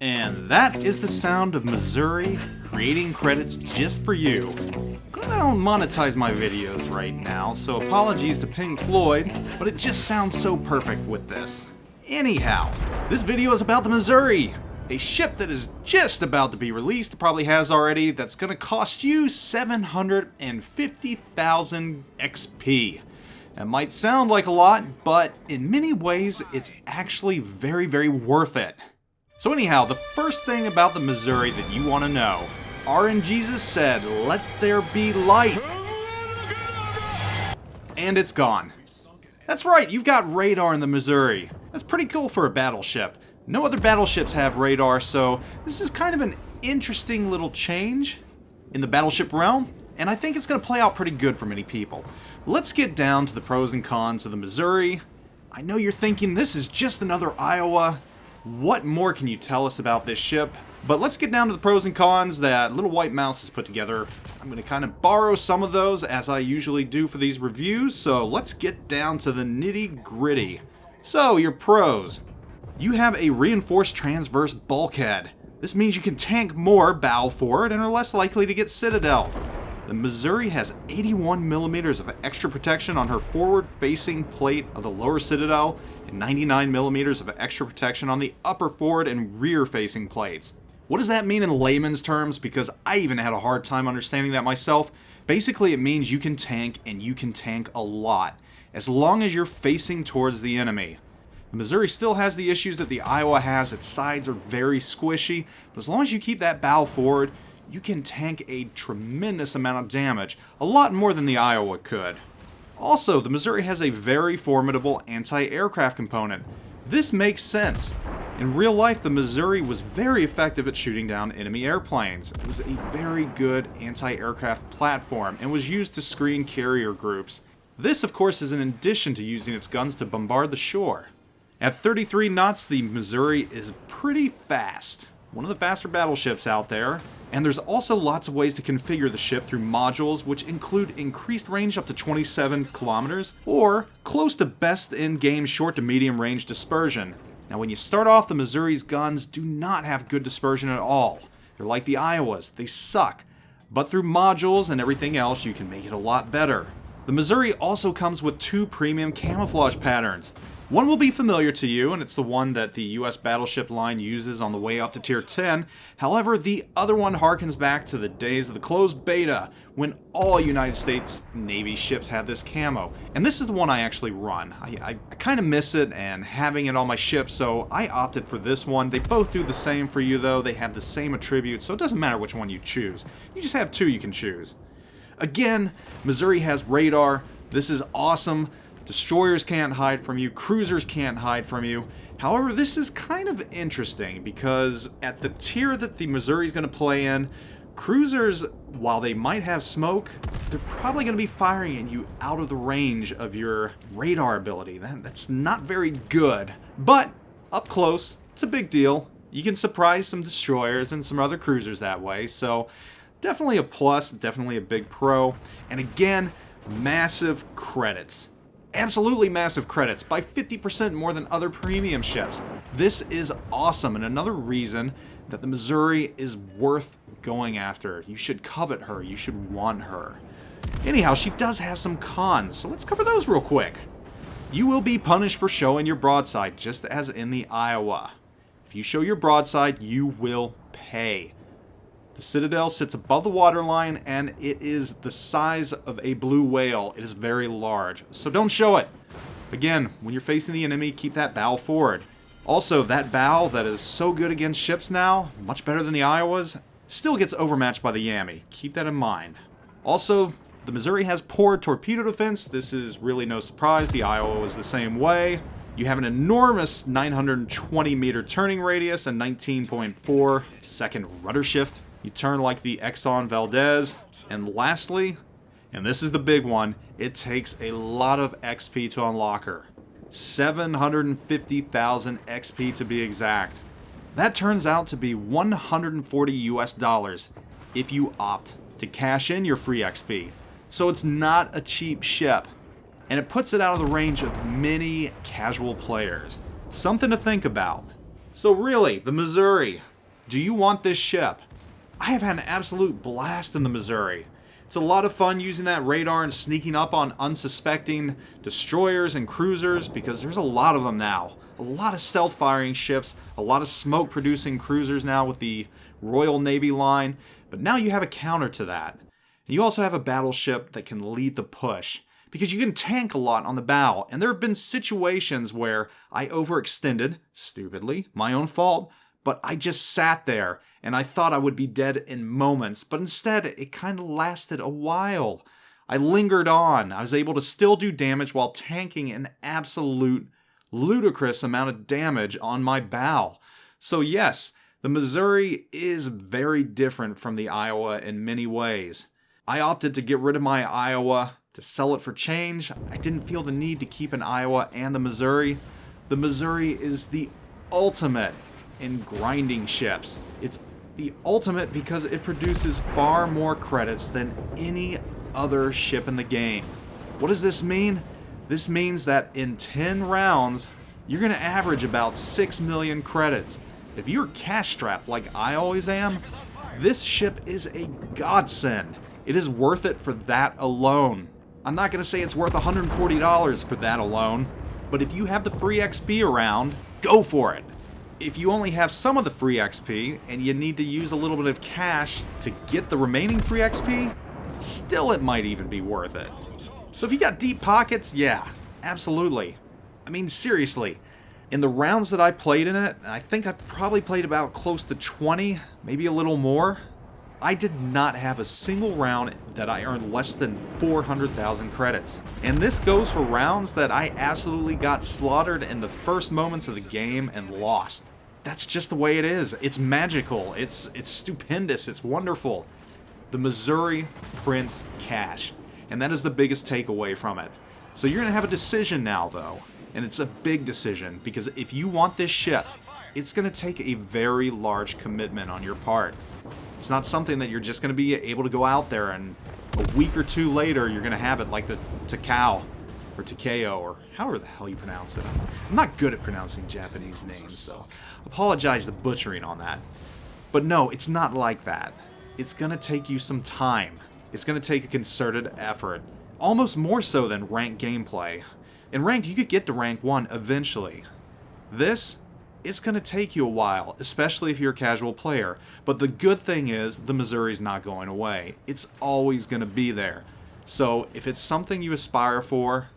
And that is the sound of Missouri creating credits just for you. I don't monetize my videos right now, so apologies to Pink Floyd, but it just sounds so perfect with this. Anyhow, this video is about the Missouri, a ship that is just about to be released, probably has already, that's going to cost you 750,000 XP. That might sound like a lot, but in many ways, it's actually very, very worth it. So anyhow, the first thing about the Missouri that you want to know, RNGesus said, "Let there be light." And it's gone. That's right, you've got radar in the Missouri. That's pretty cool for a battleship. No other battleships have radar, so this is kind of an interesting little change in the battleship realm, and I think it's going to play out pretty good for many people. Let's get down to the pros and cons of the Missouri. I know you're thinking, this is just another Iowa. What more can you tell us about this ship? But let's get down to the pros and cons that Little White Mouse has put together. I'm going to kind of borrow some of those as I usually do for these reviews, so let's get down to the nitty gritty. So, your pros. You have a reinforced transverse bulkhead. This means you can tank more bow forward and are less likely to get citadel. The Missouri has 81 millimeters of extra protection on her forward-facing plate of the lower citadel and 99 millimeters of extra protection on the upper forward and rear-facing plates. What does that mean in layman's terms? Because I even had a hard time understanding that myself. Basically, it means you can tank, and you can tank a lot, as long as you're facing towards the enemy. The Missouri still has the issues that the Iowa has. Its sides are very squishy, but as long as you keep that bow forward, you can tank a tremendous amount of damage, a lot more than the Iowa could. Also, the Missouri has a very formidable anti-aircraft component. This makes sense. In real life, the Missouri was very effective at shooting down enemy airplanes. It was a very good anti-aircraft platform and was used to screen carrier groups. This, of course, is in addition to using its guns to bombard the shore. At 33 knots, the Missouri is pretty fast. One of the faster battleships out there. And there's also lots of ways to configure the ship through modules, which include increased range up to 27 kilometers, or close to best in-game short to medium range dispersion. Now when you start off, the Missouri's guns do not have good dispersion at all. They're like the Iowas, they suck. But through modules and everything else, you can make it a lot better. The Missouri also comes with 2 premium camouflage patterns. One will be familiar to you, and it's the one that the US battleship line uses on the way up to Tier 10. However, the other one harkens back to the days of the closed beta, when all United States Navy ships had this camo. And this is the one I actually run. I kind of miss it and having it on my ship, so I opted for this one. They both do the same for you, though. They have the same attributes, so it doesn't matter which one you choose. You just have 2 you can choose. Again, Missouri has radar. This is awesome. Destroyers can't hide from you, cruisers can't hide from you. However, this is kind of interesting because at the tier that the Missouri is going to play in, cruisers, while they might have smoke, they're probably going to be firing at you out of the range of your radar ability. That's not very good, but up close, it's a big deal. You can surprise some destroyers and some other cruisers that way, so definitely a plus, definitely a big pro. And again, massive credits. Absolutely massive credits, by 50% more than other premium ships. This is awesome, and another reason that the Missouri is worth going after. You should covet her, you should want her. Anyhow, she does have some cons, so let's cover those real quick. You will be punished for showing your broadside, just as in the Iowa. If you show your broadside, you will pay. The Citadel sits above the waterline, and it is the size of a blue whale. It is very large, so don't show it. Again, when you're facing the enemy, keep that bow forward. Also, that bow that is so good against ships now, much better than the Iowas, still gets overmatched by the Yami. Keep that in mind. Also, the Missouri has poor torpedo defense. This is really no surprise. The Iowa was the same way. You have an enormous 920 meter turning radius and 19.4 second rudder shift. You turn like the Exxon Valdez. And lastly, and this is the big one, it takes a lot of XP to unlock her. 750,000 XP to be exact. That turns out to be 140 US dollars if you opt to cash in your free XP. So it's not a cheap ship. And it puts it out of the range of many casual players. Something to think about. So really, the Missouri, Do you want this ship? I have had an absolute blast in the Missouri. It's a lot of fun using that radar and sneaking up on unsuspecting destroyers and cruisers, because there's a lot of them now. A lot of stealth firing ships, a lot of smoke producing cruisers now with the Royal Navy line, but now you have a counter to that. And you also have a battleship that can lead the push, because you can tank a lot on the bow, and there have been situations where I overextended, stupidly, my own fault, but I just sat there and I thought I would be dead in moments, but instead it kind of lasted a while. I lingered on. I was able to still do damage while tanking an absolute ludicrous amount of damage on my bow. So yes, the Missouri is very different from the Iowa in many ways. I opted to get rid of my Iowa to sell it for change. I didn't feel the need to keep an Iowa and the Missouri. The Missouri is the ultimate in grinding ships. It's the ultimate because it produces far more credits than any other ship in the game. What does this mean? This means that in 10 rounds, you're going to average about 6 million credits. If you're cash strapped like I always am, this ship is a godsend. It is worth it for that alone. I'm not going to say it's worth $140 for that alone, but if you have the free XP around, go for it. If you only have some of the free XP and you need to use a little bit of cash to get the remaining free XP, still it might even be worth it. So if you got deep pockets, yeah, absolutely. I mean, seriously, in the rounds that I played in it, I think I probably played about close to 20, maybe a little more, I did not have a single round that I earned less than 400,000 credits. And this goes for rounds that I absolutely got slaughtered in the first moments of the game and lost. That's just the way it is. It's magical. It's stupendous. It's wonderful. The Missouri prints cash. And that is the biggest takeaway from it. So you're going to have a decision now, though. And it's a big decision, because if you want this ship, it's going to take a very large commitment on your part. It's not something that you're just going to be able to go out there and a week or two later you're going to have it like the Takao or Takeo or however the hell you pronounce it. I'm not good at pronouncing Japanese names, so apologize the butchering on that. But no, it's not like that. It's going to take you some time. It's going to take a concerted effort. Almost more so than ranked gameplay. In ranked, you could get to rank 1 eventually. This, it's going to take you a while, especially if you're a casual player. But the good thing is, the Missouri's not going away. It's always going to be there. So if it's something you aspire for,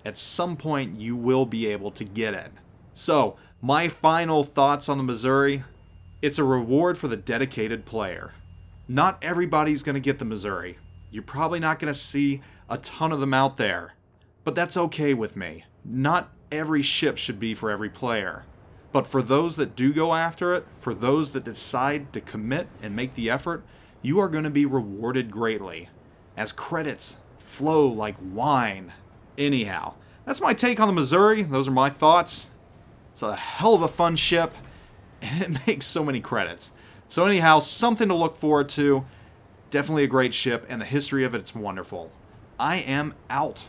at some point you will be able to get it. So, my final thoughts on the Missouri, it's a reward for the dedicated player. Not everybody's going to get the Missouri. You're probably not going to see a ton of them out there. But that's okay with me. Not every ship should be for every player. But for those that do go after it, for those that decide to commit and make the effort, you are going to be rewarded greatly, as credits flow like wine. Anyhow, that's my take on the Missouri. Those are my thoughts. It's a hell of a fun ship, and it makes so many credits. So anyhow, something to look forward to. Definitely a great ship, and the history of it's wonderful. I am out.